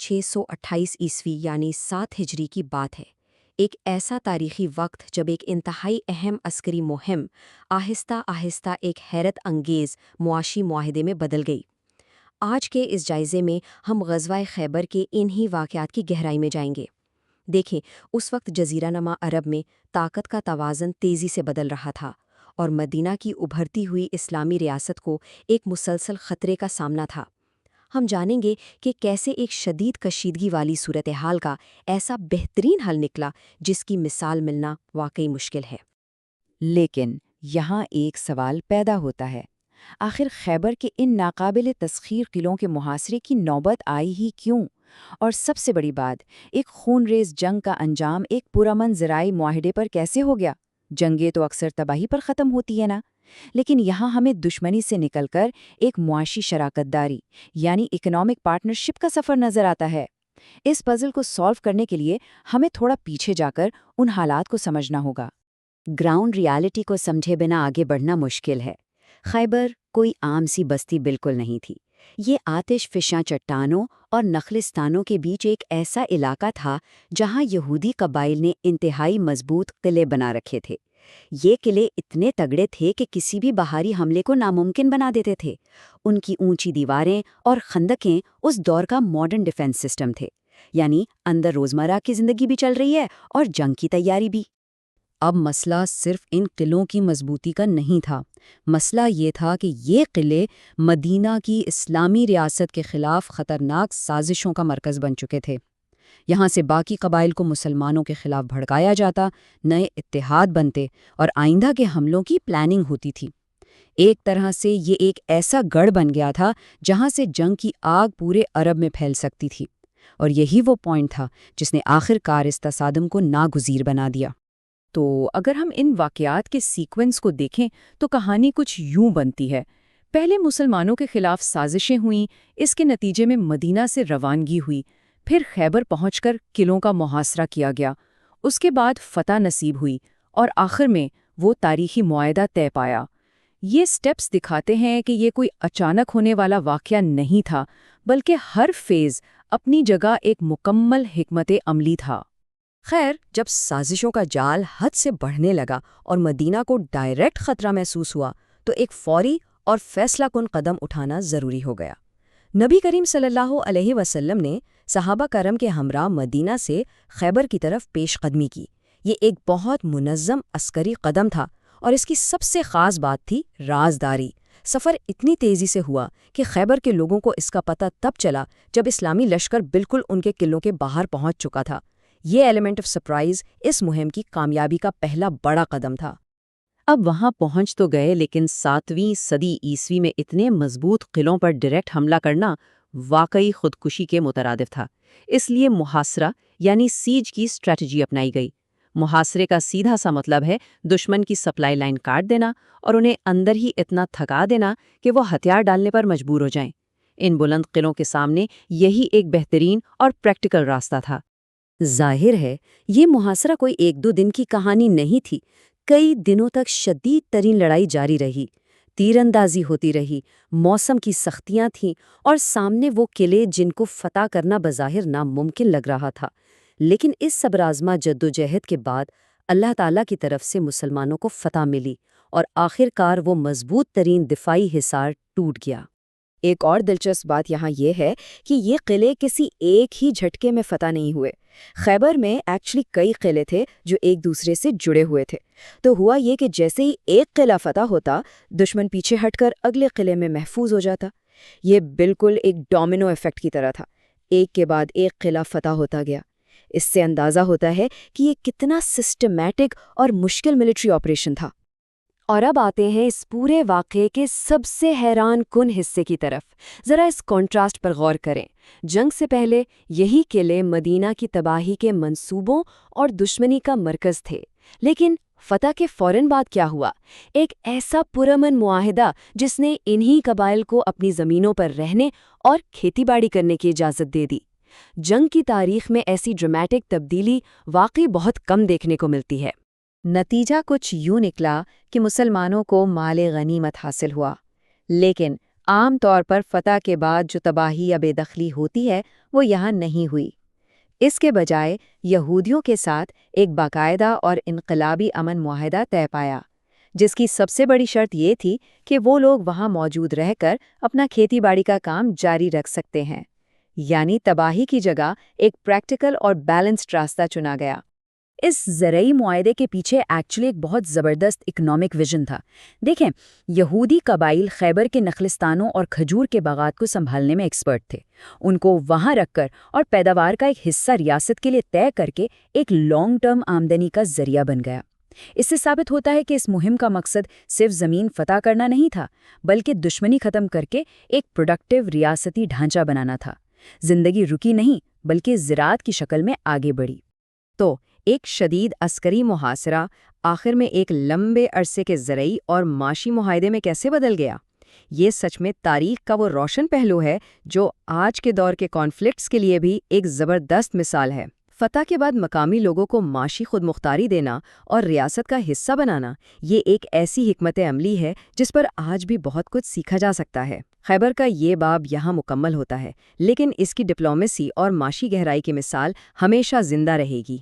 628 ईस्वी यानी 7 हिजरी की बात है। एक ऐसा तारीखी वक्त जब एक इंतहाई अहम अस्करी मुहिम आहिस्ता आहिस्ता एक हैरत अंगेज़ मुआशी मुआहदे में बदल गई। आज के इस जायज़े में हम ग़ज़वा खैबर के इन्हीं वाक़यात की गहराई में जाएंगे। देखें, उस वक्त जज़ीरा नमा अरब में ताकत का तवाज़न तेज़ी से बदल रहा था और मदीना की उभरती हुई इस्लामी रियासत को एक मुसलसल ख़तरे का सामना था। हम जानेंगे कि कैसे एक शदीद कशीदगी वाली सूरत हाल का ऐसा बेहतरीन हल निकला जिसकी मिसाल मिलना वाकई मुश्किल है। लेकिन यहाँ एक सवाल पैदा होता है, आखिर खैबर के इन नाकाबिल तस्खीर किलों के मुहासरे की नौबत आई ही क्यों? और सबसे बड़ी बात, एक खूनरेज़ जंग का अंजाम एक पुरअमन ज़राई मुआहदे पर कैसे हो गया? जंगें तो अक्सर तबाही पर ख़त्म होती है ना, लेकिन यहाँ हमें दुश्मनी से निकलकर एक मुआशी शराकतदारी यानी इकोनॉमिक पार्टनरशिप का सफ़र नज़र आता है। इस पज़ल को सॉल्व करने के लिए हमें थोड़ा पीछे जाकर उन हालात को समझना होगा। ग्राउंड रियलिटी को समझे बिना आगे बढ़ना मुश्किल है। खैबर कोई आम सी बस्ती बिल्कुल नहीं थी। ये आतिश फिशा चट्टानों और नखलिस्तानों के बीच एक ऐसा इलाका था जहाँ यहूदी कबाइल ने इंतहाई मजबूत किले बना रखे थे। ये किले इतने तगड़े थे कि किसी भी बाहरी हमले को नामुमकिन बना देते थे। उनकी ऊंची दीवारें और खंदकें उस दौर का मॉडर्न डिफेंस सिस्टम थे, यानी अंदर रोजमर्रा की जिंदगी भी चल रही है और जंग की तैयारी भी। अब मसला सिर्फ इन किलों की मजबूती का नहीं था। मसला ये था कि ये किले मदीना की इस्लामी रियासत के खिलाफ ख़तरनाक साजिशों का मरकज़ बन चुके थे। यहाँ से बाकी कबाइल को मुसलमानों के खिलाफ भड़काया जाता, नए इत्तेहाद बनते और आइंदा के हमलों की प्लानिंग होती थी। एक तरह से ये एक ऐसा गढ़ बन गया था जहाँ से जंग की आग पूरे अरब में फैल सकती थी, और यही वो पॉइंट था जिसने आखिरकार इस तसादम को नागुज़ीर बना दिया। तो अगर हम इन वाक़यात के सीक्वेंस को देखें तो कहानी कुछ यूं बनती है। पहले मुसलमानों के खिलाफ साजिशें हुईं, इसके नतीजे में मदीना से रवानगी हुई, फिर खैबर पहुंचकर किलों का मुहासरा किया गया, उसके बाद फतह नसीब हुई और आखिर में वो तारीखी मुआहदा तय पाया। ये स्टेप्स दिखाते हैं कि ये कोई अचानक होने वाला वाक़या नहीं था, बल्कि हर फेज़ अपनी जगह एक मुकम्मल हिकमत अमली था। खैर, जब साजिशों का जाल हद से बढ़ने लगा और मदीना को डायरेक्ट खतरा महसूस हुआ, तो एक फौरी और फैसलाकुन कदम उठाना ज़रूरी हो गया। नबी करीम सल्लल्लाहु अलैहि वसल्लम ने सहाबा करम के हमरा मदीना से खैबर की तरफ पेशकदमी की। ये एक बहुत मुनज़्ज़म अस्करी कदम था और इसकी सबसे ख़ास बात थी राजदारी। सफ़र इतनी तेज़ी से हुआ कि खैबर के लोगों को इसका पता तब चला जब इस्लामी लश्कर बिल्कुल उनके किलों के बाहर पहुंच चुका था। ये एलिमेंट ऑफ सरप्राइज इस मुहिम की कामयाबी का पहला बड़ा कदम था। अब वहां पहुंच तो गए, लेकिन 7वीं सदी ईस्वी में इतने मजबूत किलों पर डायरेक्ट हमला करना वाकई खुदकुशी के मुतरादिफ था। इसलिए मुहासरा यानी सीज की स्ट्रेटजी अपनाई गई। मुहासरे का सीधा सा मतलब है दुश्मन की सप्लाई लाइन काट देना और उन्हें अंदर ही इतना थका देना कि वो हथियार डालने पर मजबूर हो जाएं। इन बुलंद किलों के सामने यही एक बेहतरीन और प्रैक्टिकल रास्ता था। जाहिर है, ये मुहासरा कोई एक दो दिन की कहानी नहीं थी। कई दिनों तक शदीद तरीन लड़ाई जारी रही, तीरंदाजी होती रही, मौसम की सख्तियां थीं और सामने वो किले जिनको फतह करना बज़ाहिर नामुमकिन लग रहा था। लेकिन इस सबराज़मा जद्दोजहद के बाद अल्लाह ताला की तरफ से मुसलमानों को फतह मिली और आखिरकार वो मजबूत तरीन दिफाई हिसार टूट गया। एक और दिलचस्प बात यहाँ ये है कि ये किले किसी एक ही झटके में फतह नहीं हुए। खैबर में एक्चुअली कई किले थे जो एक दूसरे से जुड़े हुए थे। तो हुआ ये कि जैसे ही एक किला फतह होता, दुश्मन पीछे हटकर अगले किले में महफूज हो जाता। ये बिल्कुल एक डोमिनो इफेक्ट की तरह था, एक के बाद एक किला फतह होता गया। इससे अंदाज़ा होता है कि ये कितना सिस्टमैटिक और मुश्किल मिलिट्री ऑपरेशन था। और अब आते हैं इस पूरे वाक़े के सबसे हैरान कुन हिस्से की तरफ। ज़रा इस कॉन्ट्रास्ट पर गौर करें। जंग से पहले यही किले मदीना की तबाही के मंसूबों और दुश्मनी का मरकज़ थे, लेकिन फतह के फ़ौरन बाद क्या हुआ? एक ऐसा पुरअमन मुआहिदा जिसने इन्हीं कबाइल को अपनी ज़मीनों पर रहने और खेतीबाड़ी करने की इजाज़त दे दी। जंग की तारीख़ में ऐसी ड्रामेटिक तब्दीली वाकई बहुत कम देखने को मिलती है। नतीजा कुछ यूं निकला कि मुसलमानों को माले गनीमत हासिल हुआ, लेकिन عام طور پر فتح کے بعد جو تباہی یا بے دخلی ہوتی ہے وہ یہاں نہیں ہوئی۔ اس کے بجائے یہودیوں کے ساتھ ایک باقاعدہ اور انقلابی امن معاہدہ طے پایا، جس کی سب سے بڑی شرط یہ تھی کہ وہ لوگ وہاں موجود رہ کر اپنا کھیتی باڑی کا کام جاری رکھ سکتے ہیں۔ یعنی تباہی کی جگہ ایک پریکٹیکل اور بیلنسڈ راستہ چنا گیا۔ اس زرعی معاہدے کے پیچھے ایکچولی ایک بہت زبردست اکنامک ویژن تھا۔ دیکھیں، یہودی قبائل خیبر کے نخلستانوں اور کھجور کے باغات کو سنبھالنے میں ایکسپرٹ تھے۔ ان کو وہاں رکھ کر اور پیداوار کا ایک حصہ ریاست کے لیے طے کر کے ایک لانگ ٹرم آمدنی کا ذریعہ بن گیا۔ اس سے ثابت ہوتا ہے کہ اس مہم کا مقصد صرف زمین فتح کرنا نہیں تھا، بلکہ دشمنی ختم کر کے ایک پروڈکٹیو ریاستی ڈھانچہ بنانا تھا۔ زندگی رکی نہیں، بلکہ زراعت کی شکل میں آگے بڑھی۔ تو ایک شدید عسکری محاصرہ آخر میں ایک لمبے عرصے کے زرعی اور معاشی معاہدے میں کیسے بدل گیا؟ یہ سچ میں تاریخ کا وہ روشن پہلو ہے جو آج کے دور کے کانفلکٹس کے لیے بھی ایک زبردست مثال ہے۔ فتح کے بعد مقامی لوگوں کو معاشی خود مختاری دینا اور ریاست کا حصہ بنانا، یہ ایک ایسی حکمت عملی ہے جس پر آج بھی بہت کچھ سیکھا جا سکتا ہے۔ خیبر کا یہ باب یہاں مکمل ہوتا ہے، لیکن اس کی ڈپلومیسی اور معاشی گہرائی کی مثال ہمیشہ زندہ رہے گی۔